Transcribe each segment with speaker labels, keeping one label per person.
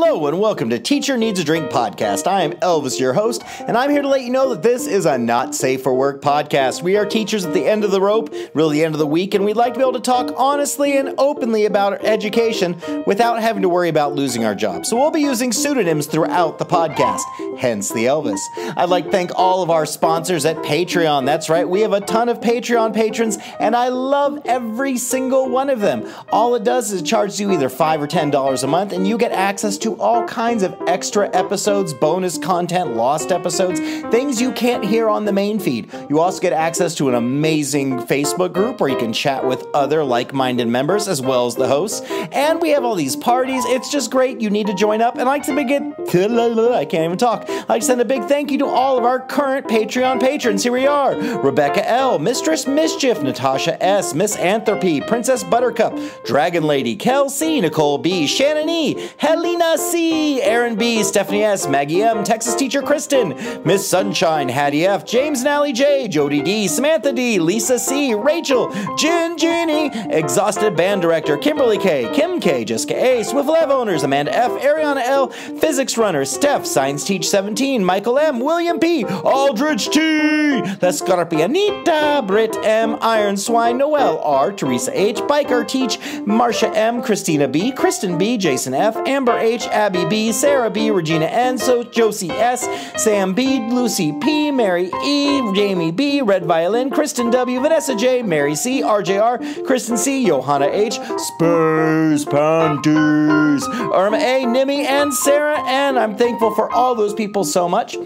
Speaker 1: Hello and welcome to Teacher Needs a Drink podcast. I am Elvis, your host, and I'm here to let you know that this is a not safe for work podcast. We are teachers at the end of the rope, really the end of the week, and we'd like to be able to talk honestly and openly about our education without having to worry about losing our job. So we'll be using pseudonyms throughout the podcast, hence the Elvis. I'd like to thank all of our sponsors at Patreon. That's right, we have a ton of Patreon patrons, and I love every single one of them. All it does is charge you either $5 or $10 a month, and you get access to all kinds of extra episodes, bonus content, lost episodes, things you can't hear on the main feed. You also get access to an amazing Facebook group where you can chat with other like-minded members as well as the hosts. And we have all these parties. It's just great. You need to join up. And I like to begin, I can't even talk. I'd like to send a big thank you to all of our current Patreon patrons. Here we are. Rebecca L., Mistress Mischief, Natasha S., Miss Anthropy, Princess Buttercup, Dragon Lady, Kel C., Nicole B., Shannon E., Helena C., Aaron B., Stephanie S., Maggie M., Texas Teacher Kristen, Miss Sunshine, Hattie F., James and Allie J., Jody D., Samantha D., Lisa C., Rachel, Ginny, Exhausted Band Director, Kimberly K., Kim K., Jessica A., Swift Lab Owners, Amanda F., Ariana L., Physics Runner, Steph, Science Teach 17, Michael M., William P., Aldrich T., The Scarpia Anita, Britt M., Iron Swine, Noel R., Teresa H., Biker Teach, Marcia M., Christina B., Kristen B., Jason F., Amber H., Abby B., Sarah B., Regina N., Josie S., Sam B., Lucy P., Mary E., Jamie B., Red Violin, Kristen W., Vanessa J., Mary C., RJR, Kristen C., Johanna H., Space Panties, Irma A., Nimi, and Sarah N. I'm thankful for all those people so much.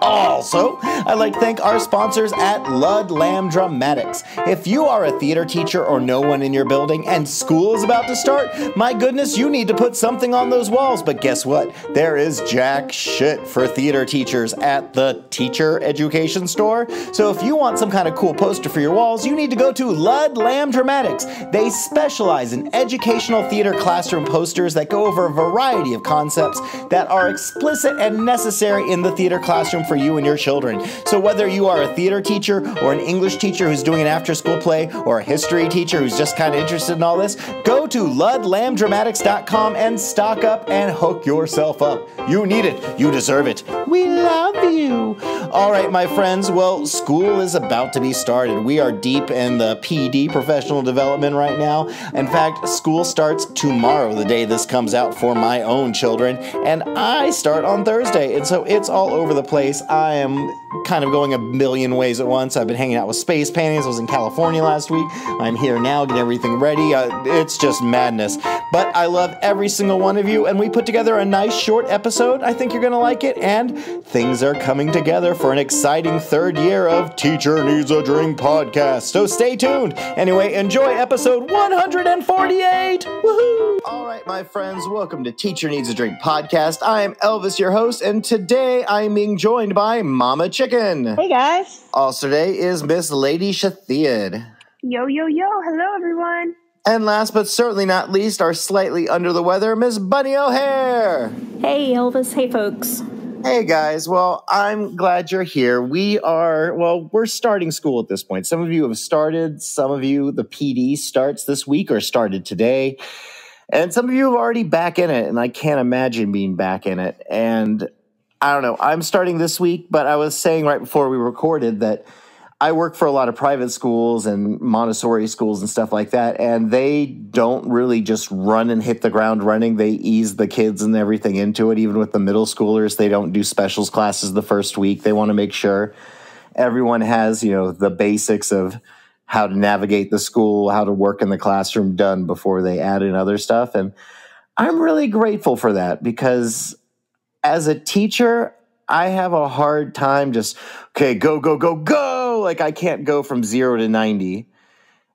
Speaker 1: Also, I'd like to thank our sponsors at Lud Lamb Dramatics. If you are a theater teacher or know one in your building and school is about to start, my goodness, you need to put something on those walls. But guess what? There is jack shit for theater teachers at the Teacher Education Store. So if you want some kind of cool poster for your walls, you need to go to Lud Lamb Dramatics. They specialize in educational theater classroom posters that go over a variety of concepts that are explicit and necessary in the theater classroom for you and your children. So whether you are a theater teacher or an English teacher who's doing an after-school play or a history teacher who's just kind of interested in all this, go to ludlamdramatics.com and stock up and hook yourself up. You need it. You deserve it. We love you. All right, my friends. Well, school is about to be started. We are deep in the PD, professional development, right now. In fact, school starts tomorrow, the day this comes out, for my own children, and I start on Thursday, and so it's all over the place. I am kind of going a million ways at once. I've been hanging out with Space Panties. I was in California last week. I'm here now, getting everything ready. It's just madness. But I love every single one of you, and we put together a nice short episode. I think you're going to like it, and things are coming together for an exciting third year of Teacher Needs a Drink podcast. So stay tuned. Anyway, enjoy episode 148. Woohoo! All right, my friends, welcome to Teacher Needs a Drink podcast. I am Elvis, your host, and today I'm being joined by Mama Chicken.
Speaker 2: Hey, guys.
Speaker 1: Also today is Miss Lady Shithead.
Speaker 2: Yo, yo, yo. Hello, everyone.
Speaker 1: And last but certainly not least, our slightly under the weather, Miss Bunny O'Hare.
Speaker 3: Hey, Elvis. Hey, folks.
Speaker 1: Hey, guys. Well, I'm glad you're here. We're starting school at this point. Some of you have started. Some of you, the PD starts this week or started today. And some of you have already back in it, and I can't imagine being back in it. And I don't know. I'm starting this week, but I was saying right before we recorded that I work for a lot of private schools and Montessori schools and stuff like that, and they don't really just run and hit the ground running. They ease the kids and everything into it. Even with the middle schoolers, they don't do specials classes the first week. They want to make sure everyone has, the basics of how to navigate the school, how to work in the classroom done before they add in other stuff. And I'm really grateful for that because as a teacher, I have a hard time just, okay, go, go, go, go. Like I can't go from 0 to 90.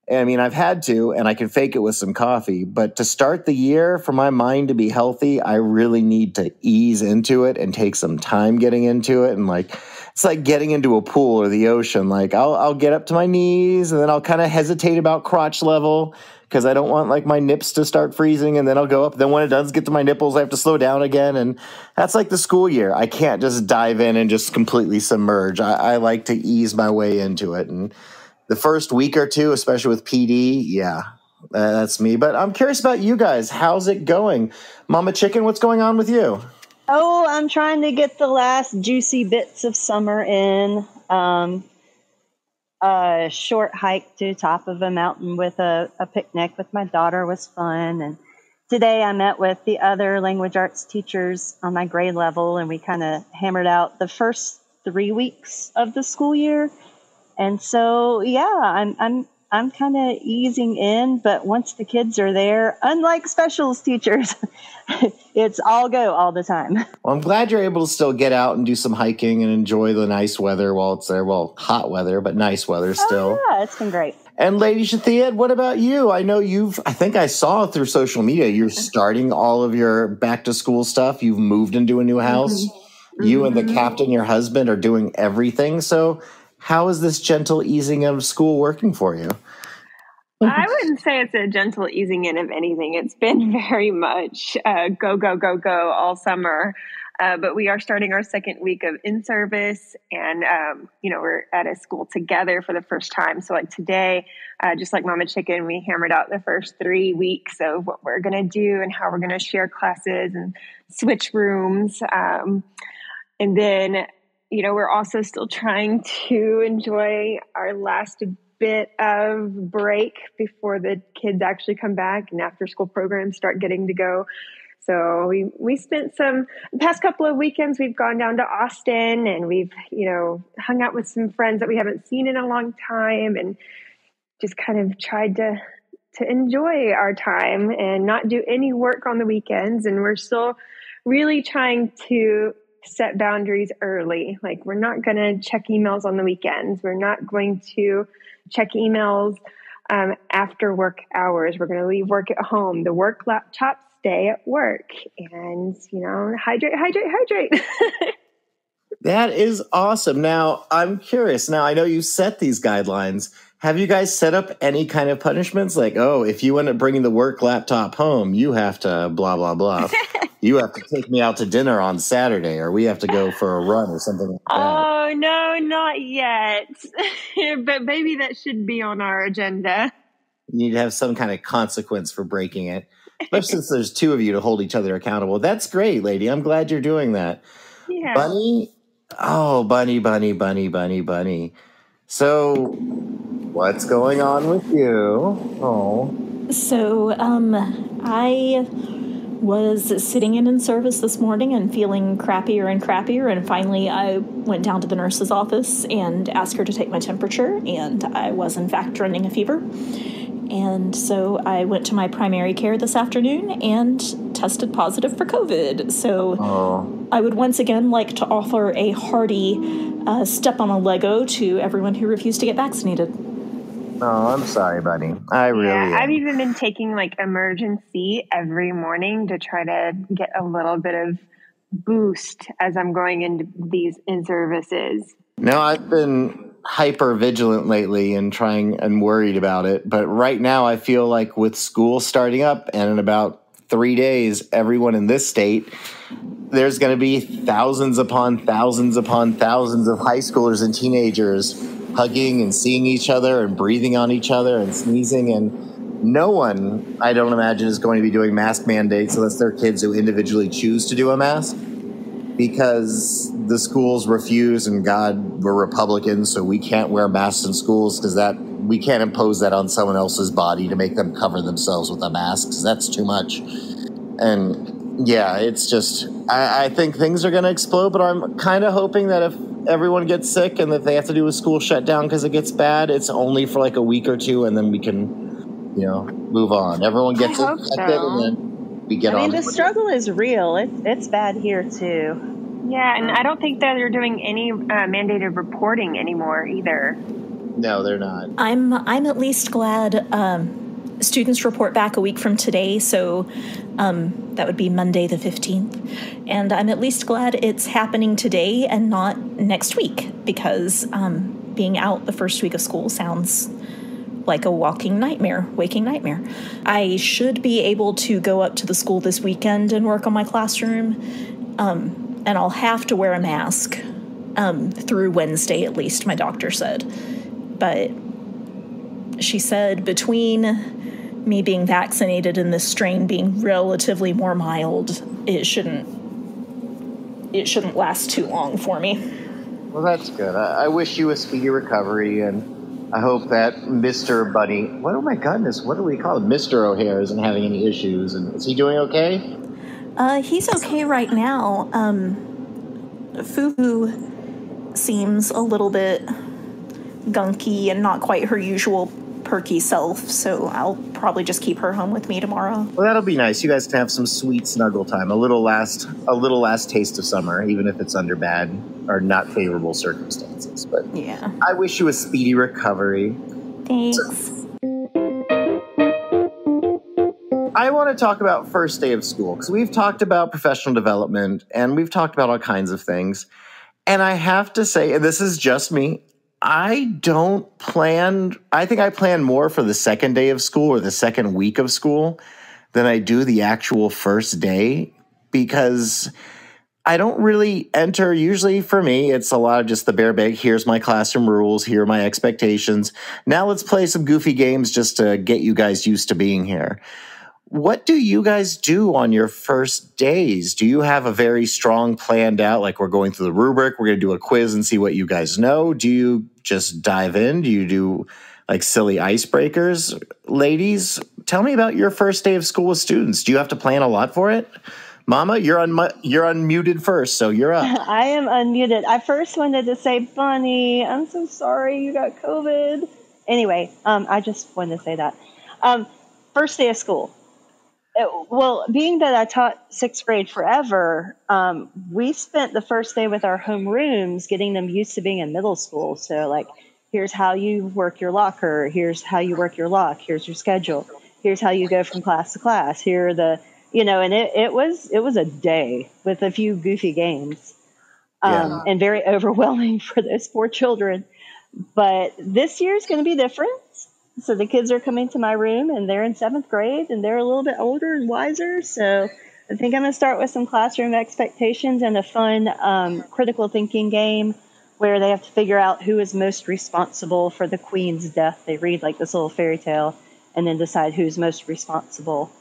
Speaker 1: I mean, I've had to, and I can fake it with some coffee. But to start the year, for my mind to be healthy, I really need to ease into it and take some time getting into it. And it's like getting into a pool or the ocean. Like I'll get up to my knees and then I'll kind of hesitate about crotch level because I don't want my nips to start freezing, and then I'll go up. Then when it does get to my nipples, I have to slow down again. And that's like the school year. I can't just dive in and just completely submerge. I like to ease my way into it. And the first week or two, especially with PD, yeah, That's me. But I'm curious about you guys. How's it going? Mama Chicken, what's going on with you?
Speaker 4: Oh, I'm trying to get the last juicy bits of summer in. A short hike to the top of a mountain with a picnic with my daughter was fun. And today I met with the other language arts teachers on my grade level, and we kind of hammered out the first 3 weeks of the school year. And so, yeah, I'm kind of easing in, but once the kids are there, unlike specials teachers, it's all go all the time.
Speaker 1: Well, I'm glad you're able to still get out and do some hiking and enjoy the nice weather while it's there. Well, hot weather, but nice weather still.
Speaker 4: Oh, yeah, it's been great.
Speaker 1: And Lady Shithead, what about you? I know I think I saw through social media, you're starting all of your back to school stuff. You've moved into a new house. Mm-hmm. You and the captain, your husband, are doing everything. So how is this gentle easing of school working for you?
Speaker 2: I wouldn't say it's a gentle easing in of anything. It's been very much go, go, go, go all summer. But we are starting our second week of in-service, and, we're at a school together for the first time. So like today, just like Mama Chicken, we hammered out the first 3 weeks of what we're going to do and how we're going to share classes and switch rooms. And then, we're also still trying to enjoy our last bit of break before the kids actually come back and after school programs start getting to go. So we spent the past couple of weekends, we've gone down to Austin and we've, hung out with some friends that we haven't seen in a long time and just kind of tried to enjoy our time and not do any work on the weekends. And we're still really trying to set boundaries early. Like, we're not going to check emails on the weekends. We're not going to check emails after work hours. We're going to leave work at home. The work laptops stay at work, and hydrate.
Speaker 1: That is awesome. Now, I'm curious. Now, I know you set these guidelines. Have you guys set up any kind of punishments? Like, oh, if you end up bringing the work laptop home, you have to blah, blah, blah. You have to take me out to dinner on Saturday, or we have to go for a run or something like that.
Speaker 2: Oh, no, not yet. But maybe that should be on our agenda.
Speaker 1: You need to have some kind of consequence for breaking it, especially since there's two of you to hold each other accountable. That's great, lady. I'm glad you're doing that.
Speaker 2: Yeah.
Speaker 1: Bunny? Oh, bunny. So, what's going on with you? Oh.
Speaker 3: So, I was sitting in service this morning and feeling crappier and crappier, and finally I went down to the nurse's office and asked her to take my temperature, and I was in fact running a fever. And so I went to my primary care this afternoon and tested positive for COVID. So I would once again like to offer a hearty step on a Lego to everyone who refused to get vaccinated.
Speaker 1: Oh, I'm sorry, buddy.
Speaker 2: I've even been taking like Emergen-C every morning to try to get a little bit of boost as I'm going into these in-services.
Speaker 1: No, I've been hyper vigilant lately and trying and worried about it. But right now I feel like with school starting up and in about 3 days, everyone in this state, there's going to be thousands upon thousands upon thousands of high schoolers and teenagers hugging and seeing each other and breathing on each other and sneezing. And no one, I don't imagine, is going to be doing mask mandates unless they're kids who individually choose to do a mask, because the schools refuse, and God, we're Republicans, so we can't wear masks in schools because we can't impose that on someone else's body to make them cover themselves with a mask, because that's too much. And yeah, it's just, I think things are going to explode, but I'm kind of hoping that if everyone gets sick and that they have to do a school shutdown because it gets bad, it's only for like a week or two, and then we can, move on. Everyone gets infected, and then we get on.
Speaker 4: The struggle is real. It's bad here too.
Speaker 2: Yeah, and I don't think that they're doing any mandated reporting anymore either.
Speaker 1: No, they're not.
Speaker 3: I'm at least glad students report back a week from today, so that would be Monday the 15th. And I'm at least glad it's happening today and not next week, because being out the first week of school sounds like a waking nightmare. I should be able to go up to the school this weekend and work on my classroom, and I'll have to wear a mask through Wednesday at least, my doctor said. But she said between me being vaccinated and this strain being relatively more mild, it shouldn't last too long for me.
Speaker 1: Well, that's good. I wish you a speedy recovery, and I hope that Mr. Bunny, oh my goodness, what do we call him? Mr. O'Hare isn't having any issues, and is he doing okay?
Speaker 3: He's okay right now. Fufu seems a little bit gunky and not quite her usual perky self, so I'll probably just keep her home with me tomorrow.
Speaker 1: Well, that'll be nice. You guys can have some sweet snuggle time, a little last taste of summer, even if it's under bad or not favorable circumstances. But
Speaker 3: yeah,
Speaker 1: I wish you a speedy recovery.
Speaker 3: Thanks.
Speaker 1: I want to talk about first day of school, because we've talked about professional development and we've talked about all kinds of things. And I have to say, and this is just me, I think I plan more for the second day of school or the second week of school than I do the actual first day, because I don't really enter. Usually for me, it's a lot of just the bare bag. Here's my classroom rules. Here are my expectations. Now let's play some goofy games just to get you guys used to being here. What do you guys do on your first days? Do you have a very strong planned out, like we're going through the rubric, we're going to do a quiz and see what you guys know? Do you just dive in? Do you do like silly icebreakers? Ladies, tell me about your first day of school with students. Do you have to plan a lot for it? Mama, you're unmuted first, so you're up.
Speaker 4: I am unmuted. I first wanted to say, Bunny, I'm so sorry you got COVID. Anyway, I just wanted to say that. First day of school. Well, being that I taught sixth grade forever, we spent the first day with our homerooms getting them used to being in middle school. So, like, here's how you work your locker. Here's how you work your lock. Here's your schedule. Here's how you go from class to class. Here are the, and it was a day with a few goofy games, and very overwhelming for those poor children. But this year is going to be different. So the kids are coming to my room, and they're in seventh grade, and they're a little bit older and wiser. So I think I'm going to start with some classroom expectations and a fun critical thinking game where they have to figure out who is most responsible for the queen's death. They read like this little fairy tale and then decide who's most responsible.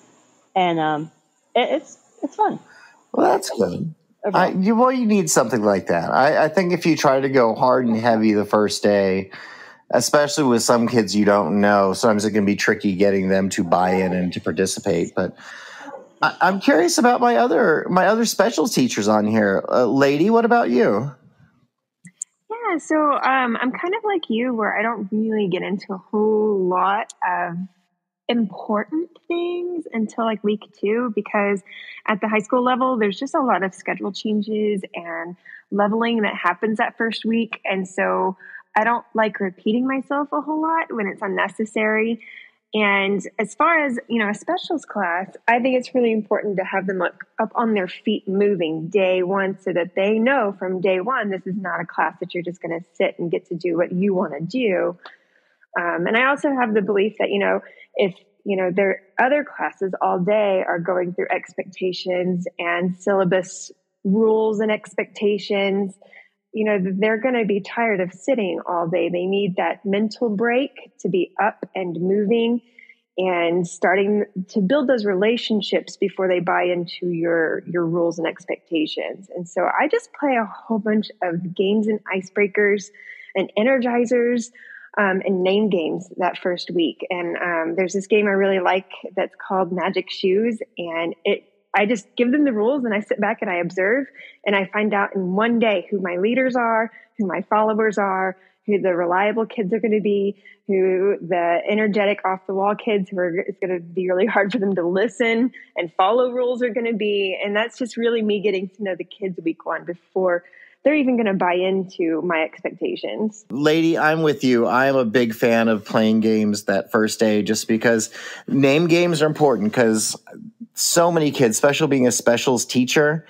Speaker 4: And it's fun.
Speaker 1: Well, that's good. You need something like that. I think if you try to go hard and heavy the first day, especially with some kids you don't know, sometimes it can be tricky getting them to buy in and to participate. But I'm curious about my other special teachers on here. Lady, what about you?
Speaker 2: Yeah, so I'm kind of like you, where I don't really get into a whole lot of important things until like week 2, because at the high school level, there's just a lot of schedule changes and leveling that happens that first week. And so I don't like repeating myself a whole lot when it's unnecessary. And as far as, a specials class, I think it's really important to have them up on their feet moving day one, so that they know from day one, this is not a class that you're just going to sit and get to do what you want to do. And I also have the belief that, if, their other classes all day are going through expectations and syllabus rules and expectations, they're going to be tired of sitting all day. They need that mental break to be up and moving and starting to build those relationships before they buy into your rules and expectations. And so I just play a whole bunch of games and icebreakers and energizers and name games that first week. And there's this game I really like that's called Magic Shoes, and I just give them the rules and I sit back and I observe, and I find out in one day who my leaders are, who my followers are, who the reliable kids are going to be, who the energetic off the wall kids it's going to be really hard for them to listen and follow rules are going to be. And that's just really me getting to know the kids week 1 before they're even going to buy into my expectations.
Speaker 1: Lady, I'm with you. I am a big fan of playing games that first day, just because name games are important, because so many kids, especially being a specials teacher,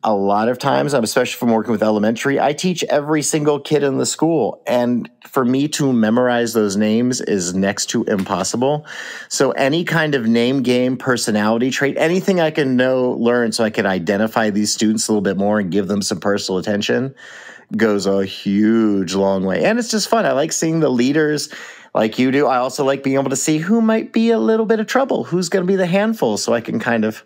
Speaker 1: a lot of times, especially from working with elementary, I teach every single kid in the school. And for me to memorize those names is next to impossible. So any kind of name game, personality trait, anything I can learn so I can identify these students a little bit more and give them some personal attention goes a huge, long way. And it's just fun. I like seeing the leaders. like you do, I also like being able to see who might be a little bit of trouble, who's going to be the handful, so I can kind of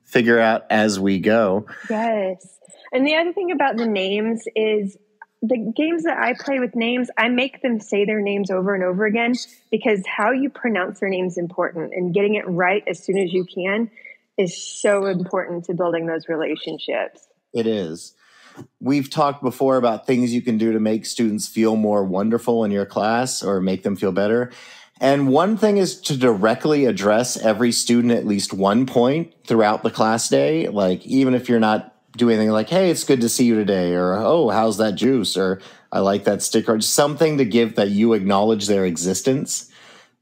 Speaker 1: figure out as we go.
Speaker 2: Yes. And the other thing about the names is the games that I play with names, I make them say their names over and over again, because how you pronounce their names is important, and getting it right as soon as you can is so important to building those relationships.
Speaker 1: It is. We've talked before about things you can do to make students feel more wonderful in your class or make them feel better. And one thing is to directly address every student at least one point throughout the class day. Like, even if you're not doing anything like, hey, it's good to see you today, or, oh, how's that juice? Or I like that sticker. Just something to give that you acknowledge their existence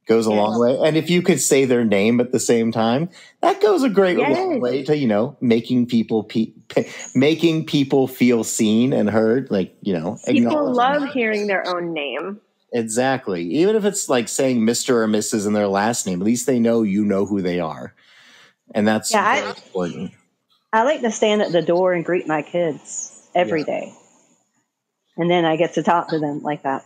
Speaker 1: goes a long way. And if you could say their name at the same time, that goes a great long way to, you know, making people feel seen and heard. Like, you know,
Speaker 2: people love hearing their own name.
Speaker 1: Exactly. Even if it's like saying Mr. or Mrs. in their last name, at least they know you know who they are. And that's very important.
Speaker 4: I like to stand at the door and greet my kids every day. And then I get to talk to them like that.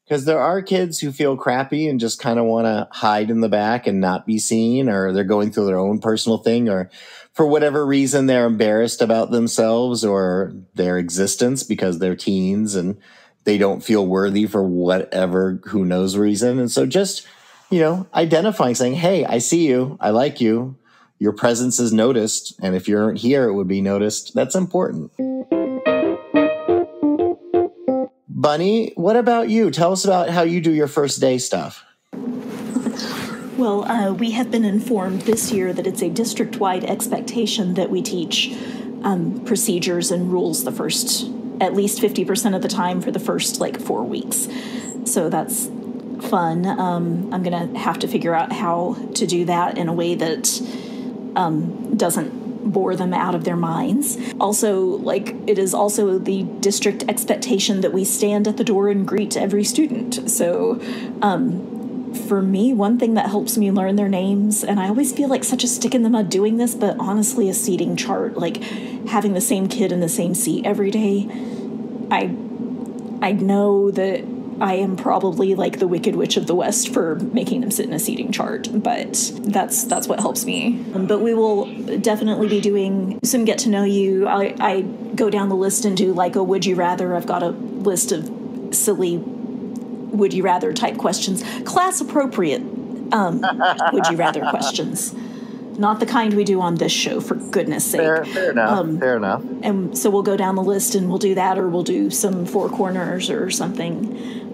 Speaker 1: Because there are kids who feel crappy and just kind of want to hide in the back and not be seen, or they're going through their own personal thing, or for whatever reason they're embarrassed about themselves or their existence because they're teens and they don't feel worthy for whatever, who knows reason. And so just, you know, identifying, saying, hey, I see you. I like you. Your presence is noticed. And if you aren't here, it would be noticed. That's important. Bunny, what about you? Tell us about how you do your first day stuff.
Speaker 3: Well, we have been informed this year that it's a district-wide expectation that we teach procedures and rules the first, at least 50% of the time for the first, 4 weeks. So that's fun. I'm going to have to figure out how to do that in a way that doesn't bore them out of their minds. Also, it is also the district expectation that we stand at the door and greet every student. So, for me, one thing that helps me learn their names, and I always feel like such a stick in the mud doing this, but honestly, a seating chart, having the same kid in the same seat every day, I know that I am probably the Wicked Witch of the West for making them sit in a seating chart, but that's what helps me. But we will definitely be doing some get to know you. I go down the list and do a would you rather. I've got a list of silly would you rather type questions, class appropriate would you rather questions. Not the kind we do on this show, for goodness sake.
Speaker 1: Fair enough. Fair enough.
Speaker 3: And so we'll go down the list and we'll do that, or we'll do some four corners or something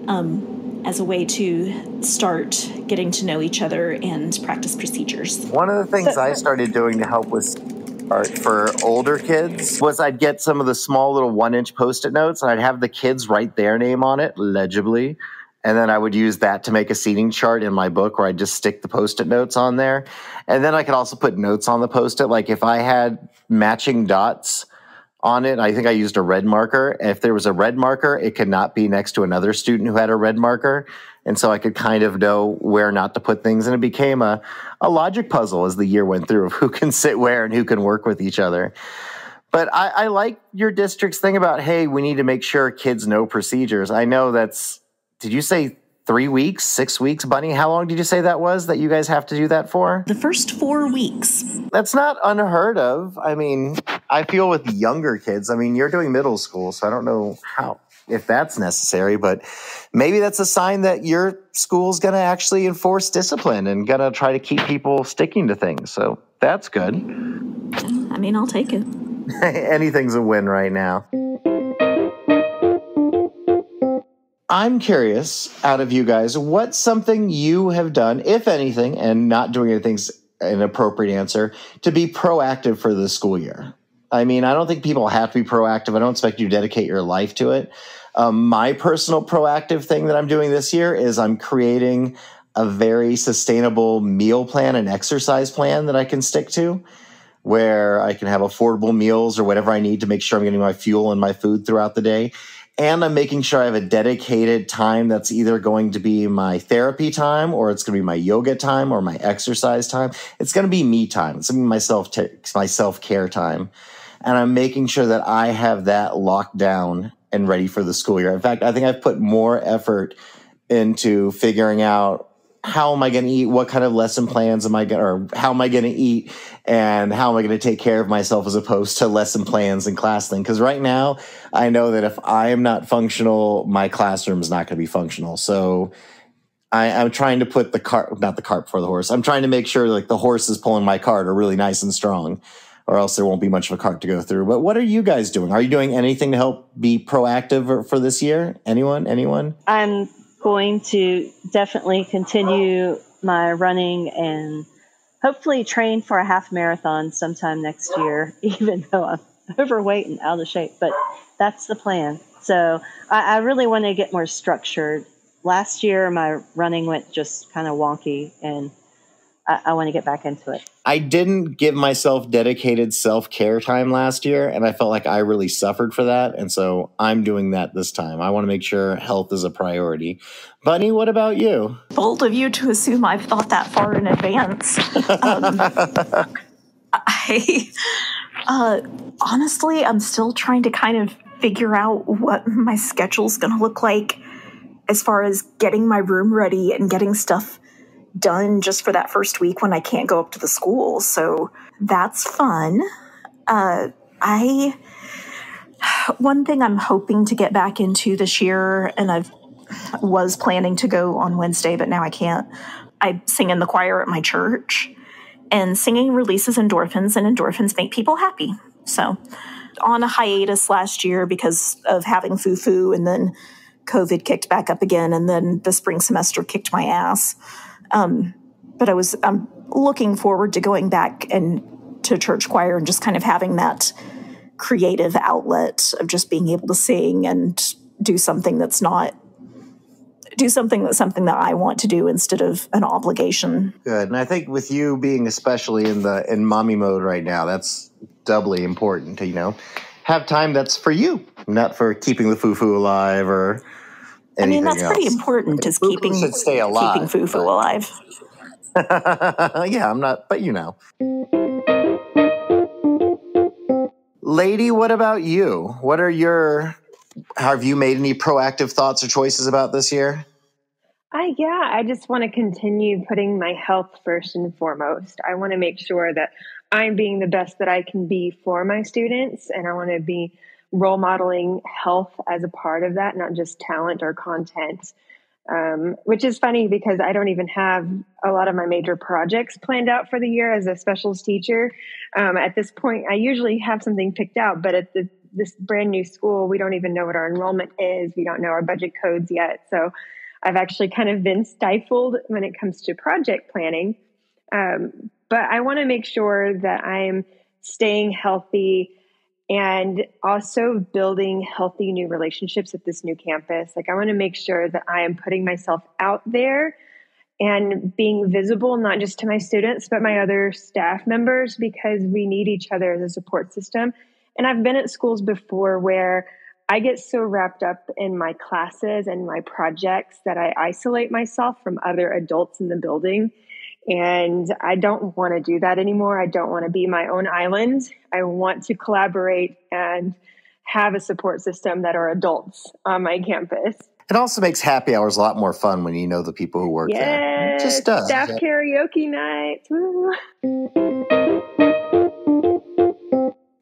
Speaker 3: as a way to start getting to know each other and practice procedures.
Speaker 1: One of the things I started doing to help with art for older kids was I'd get some of the small little 1-inch Post-it notes and I'd have the kids write their name on it legibly. And then I would use that to make a seating chart in my book where I just stick the Post-it notes on there. And then I could also put notes on the Post-it. Like if I had matching dots on it, I think I used a red marker. If there was a red marker, it could not be next to another student who had a red marker. And so I could kind of know where not to put things. And it became a logic puzzle as the year went through of who can sit where and who can work with each other. But I like your district's thing about, hey, we need to make sure kids know procedures. I know that's, did you say 3 weeks, 6 weeks, Bunny? How long did you say that was that you guys have to do that for?
Speaker 3: The first 4 weeks.
Speaker 1: That's not unheard of. I mean, I feel with younger kids, I mean, you're doing middle school, so I don't know if that's necessary, but maybe that's a sign that your school's going to actually enforce discipline and going to try to keep people sticking to things. So that's good.
Speaker 3: I mean, I'll take it.
Speaker 1: Anything's a win right now. I'm curious, out of you guys, what's something you have done, if anything, and not doing anything's an appropriate answer, to be proactive for the school year? I mean, I don't think people have to be proactive. I don't expect you to dedicate your life to it. My personal proactive thing that I'm doing this year is I'm creating a very sustainable meal plan and exercise plan that I can stick to, where I can have affordable meals or whatever I need to make sure I'm getting my fuel and my food throughout the day. And I'm making sure I have a dedicated time that's either going to be my therapy time, or it's going to be my yoga time, or my exercise time. It's going to be me time. It's going to be my self-care time. And I'm making sure that I have that locked down and ready for the school year. In fact, I think I've put more effort into figuring out how am I going to eat, what kind of lesson plans am I going, or how am I going to eat, and how am I going to take care of myself as opposed to lesson plans and class thing. Because right now, I know that if I am not functional, my classroom is not going to be functional. So I'm trying to put not the cart before the horse. I'm trying to make sure like the horses pulling my cart are really nice and strong, or else there won't be much of a cart to go through. But what are you guys doing? Are you doing anything to help be proactive for this year? Anyone?
Speaker 4: I'm going to definitely continue my running and hopefully train for a half marathon sometime next year, even though I'm overweight and out of shape. But that's the plan. So I really want to get more structured. Last year, my running went just kind of wonky, and I want to get back into it.
Speaker 1: I didn't give myself dedicated self-care time last year, and I felt like I really suffered for that. And so I'm doing that this time. I want to make sure health is a priority. Bunny, what about you?
Speaker 3: Bold of you to assume I've thought that far in advance. Honestly, I'm still trying to kind of figure out what my schedule's going to look like as far as getting my room ready and getting stuff done just for that first week when I can't go up to the school. So that's fun. One thing I'm hoping to get back into this year, and I was planning to go on Wednesday, but now I can't. I sing in the choir at my church, and singing releases endorphins, and endorphins make people happy. So on a hiatus last year because of having foo-foo, and then COVID kicked back up again, and then the spring semester kicked my ass. But I'm looking forward to going back to church choir and just kind of having that creative outlet of just being able to sing and do something that's something that I want to do instead of an obligation.
Speaker 1: Good. And I think with you being especially in mommy mode right now, that's doubly important to, have time that's for you, not for keeping the foo-foo alive or anything else.
Speaker 3: Pretty important, is keeping foo-foo alive.
Speaker 1: Yeah, I'm not, but Lady, what about you? Have you made any proactive thoughts or choices about this year?
Speaker 2: I just want to continue putting my health first and foremost. I want to make sure that I'm being the best that I can be for my students, and I want to be role modeling health as a part of that, not just talent or content, which is funny because I don't even have a lot of my major projects planned out for the year as a specials teacher. At this point, I usually have something picked out, but at this brand new school, we don't even know what our enrollment is. We don't know our budget codes yet. So I've actually kind of been stifled when it comes to project planning. But I want to make sure that I'm staying healthy and also building healthy new relationships at this new campus. Like, I want to make sure that I am putting myself out there and being visible, not just to my students, but my other staff members, because we need each other as a support system. And I've been at schools before where I get so wrapped up in my classes and my projects that I isolate myself from other adults in the building. And I don't want to do that anymore. I don't want to be my own island. I want to collaborate and have a support system that are adults on my campus.
Speaker 1: It also makes happy hours a lot more fun when you know the people who work there. It just does.
Speaker 2: Staff karaoke nights. Woo.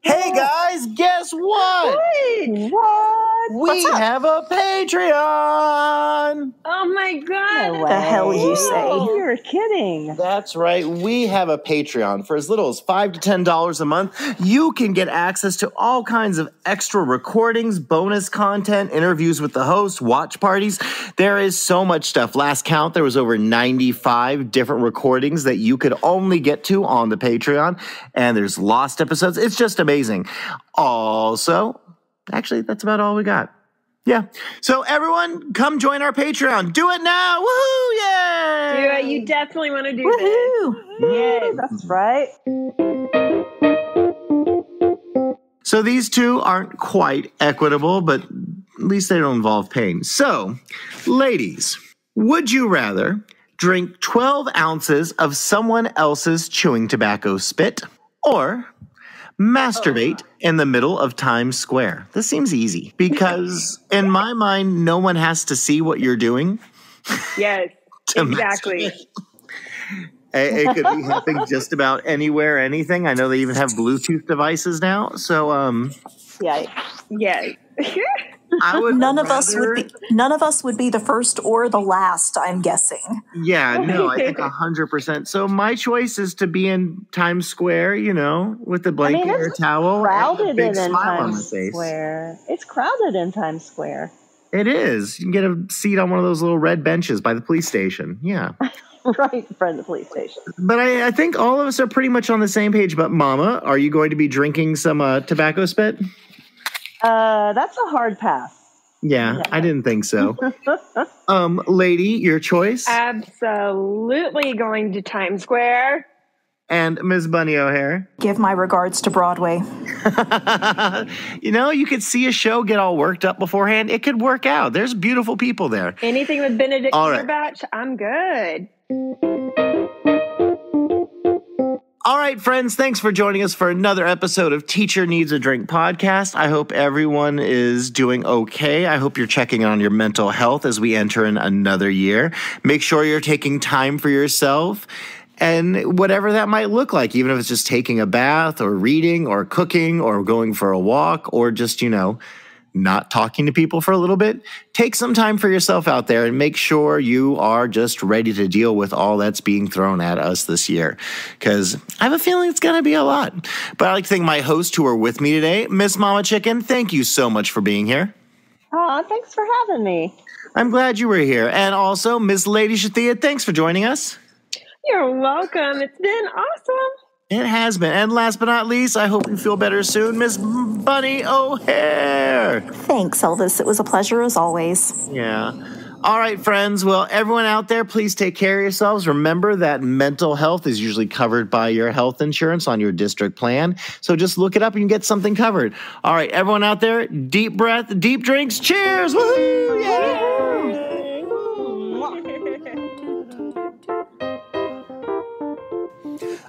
Speaker 1: Hey guys, guess what?
Speaker 2: What?
Speaker 1: We have a Patreon.
Speaker 2: Oh my God.
Speaker 4: No
Speaker 3: The hell you say?
Speaker 4: You're kidding.
Speaker 1: That's right. We have a Patreon. For as little as $5 to $10 a month, you can get access to all kinds of extra recordings, bonus content, interviews with the host, watch parties. There is so much stuff. Last count, there was over 95 different recordings that you could only get to on the Patreon. And there's lost episodes. It's just amazing. Also, actually, that's about all we got. Yeah. So everyone, come join our Patreon. Do it now. Woohoo! Yay!
Speaker 2: Do it. You definitely want to do
Speaker 3: Woohoo!
Speaker 2: this. Yes.
Speaker 4: That's right.
Speaker 1: So these two aren't quite equitable, but at least they don't involve pain. So, ladies, would you rather drink 12 ounces of someone else's chewing tobacco spit or masturbate in the middle of Times Square? This seems easy because in my mind, no one has to see what you're doing.
Speaker 2: Yes, exactly.
Speaker 1: It could be happening just about anywhere, anything. I know they even have Bluetooth devices now. So,
Speaker 4: Yeah.
Speaker 2: Yes.
Speaker 1: I would
Speaker 3: None of us would be the first or the last, I'm guessing.
Speaker 1: Yeah, no, I think 100%. So my choice is to be in Times Square, with the blanket or towel and a big smile on my face.
Speaker 4: Square. It's crowded in Times Square.
Speaker 1: It is. You can get a seat on one of those little red benches by the police station. Yeah.
Speaker 4: Right in front of the police station.
Speaker 1: But I think all of us are pretty much on the same page. But Mama, are you going to be drinking some tobacco spit?
Speaker 4: That's a hard pass.
Speaker 1: Yeah, I didn't think so. Lady, your choice?
Speaker 2: Absolutely going to Times Square.
Speaker 1: And Ms. Bunny O'Hare?
Speaker 3: Give my regards to Broadway.
Speaker 1: You could see a show, get all worked up beforehand. It could work out. There's beautiful people there.
Speaker 2: Anything with Benedict Cumberbatch, I'm good.
Speaker 1: All right, friends, thanks for joining us for another episode of Teacher Needs a Drink podcast. I hope everyone is doing okay. I hope you're checking on your mental health as we enter in another year. Make sure you're taking time for yourself and whatever that might look like, even if it's just taking a bath or reading or cooking or going for a walk or just, not talking to people for a little bit. Take some time for yourself out there and make sure you are just ready to deal with all that's being thrown at us this year. Because I have a feeling it's going to be a lot. But I'd like to thank my hosts who are with me today. Miss Mama Chicken, thank you so much for being here.
Speaker 4: Oh, thanks for having me.
Speaker 1: I'm glad you were here. And also, Miss Lady Shithead, thanks for joining us.
Speaker 2: You're welcome. It's been awesome.
Speaker 1: It has been. And last but not least, I hope you feel better soon, Miss Bunny O'Hare.
Speaker 3: Thanks, Elvis. It was a pleasure as always.
Speaker 1: Yeah. All right, friends. Well, everyone out there, please take care of yourselves. Remember that mental health is usually covered by your health insurance on your district plan. So just look it up and get something covered. All right, everyone out there, deep breath, deep drinks. Cheers. Woohoo! Yeah!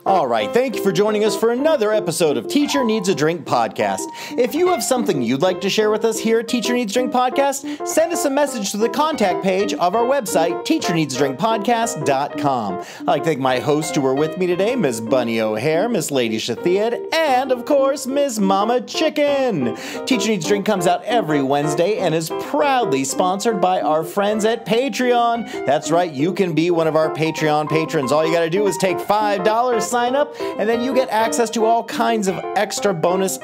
Speaker 1: All right, thank you for joining us for another episode of Teacher Needs a Drink podcast. If you have something you'd like to share with us here at Teacher Needs a Drink podcast, send us a message to the contact page of our website, teacherneedsdrinkpodcast.com. I'd like to thank my hosts who are with me today, Miss Bunny O'Hare, Miss Lady Shithead, and, of course, Miss Mama Chicken. Teacher Needs a Drink comes out every Wednesday and is proudly sponsored by our friends at Patreon. That's right, you can be one of our Patreon patrons. All you got to do is take $5, sign up, and then you get access to all kinds of extra bonus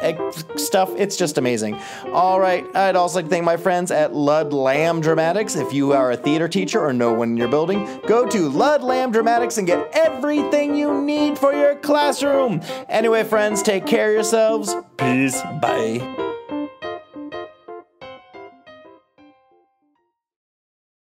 Speaker 1: stuff. It's just amazing. All right, I'd also like to thank my friends at Lud Lamb Dramatics. If you are a theater teacher or know one in your building, go to Lud Lamb Dramatics and get everything you need for your classroom. Anyway, friends, take care of yourselves. Peace. Bye.